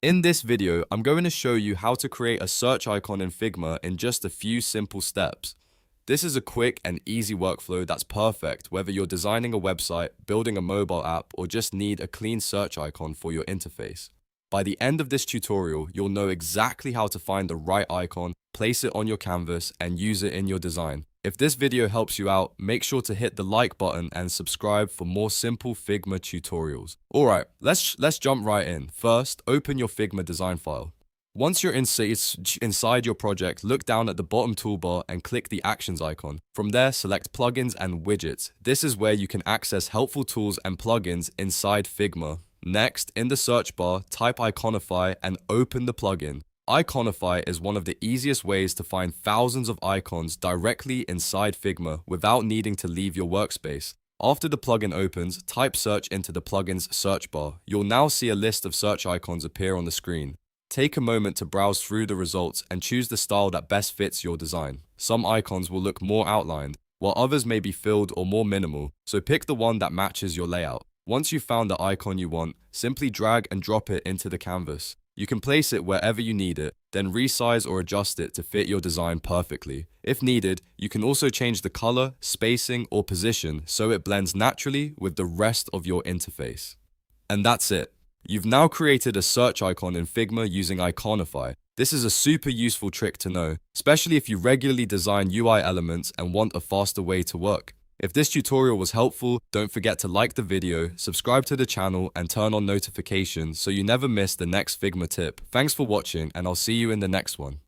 In this video, I'm going to show you how to create a search icon in Figma in just a few simple steps. This is a quick and easy workflow that's perfect whether you're designing a website, building a mobile app, or just need a clean search icon for your interface. By the end of this tutorial, you'll know exactly how to find the right icon, place it on your canvas, and use it in your design. If this video helps you out, make sure to hit the like button and subscribe for more simple Figma tutorials. Alright, let's jump right in. First, open your Figma design file. Once you're inside your project, look down at the bottom toolbar and click the Actions icon. From there, select Plugins and Widgets. This is where you can access helpful tools and plugins inside Figma. Next, in the search bar, type Iconify and open the plugin. Iconify is one of the easiest ways to find thousands of icons directly inside Figma without needing to leave your workspace. After the plugin opens, type search into the plugin's search bar. You'll now see a list of search icons appear on the screen. Take a moment to browse through the results and choose the style that best fits your design. Some icons will look more outlined, while others may be filled or more minimal, so pick the one that matches your layout. Once you've found the icon you want, simply drag and drop it into the canvas. You can place it wherever you need it, then resize or adjust it to fit your design perfectly. If needed, you can also change the color, spacing, or position so it blends naturally with the rest of your interface. And that's it. You've now created a search icon in Figma using Iconify. This is a super useful trick to know, especially if you regularly design UI elements and want a faster way to work. If this tutorial was helpful, don't forget to like the video, subscribe to the channel, and turn on notifications so you never miss the next Figma tip. Thanks for watching, and I'll see you in the next one.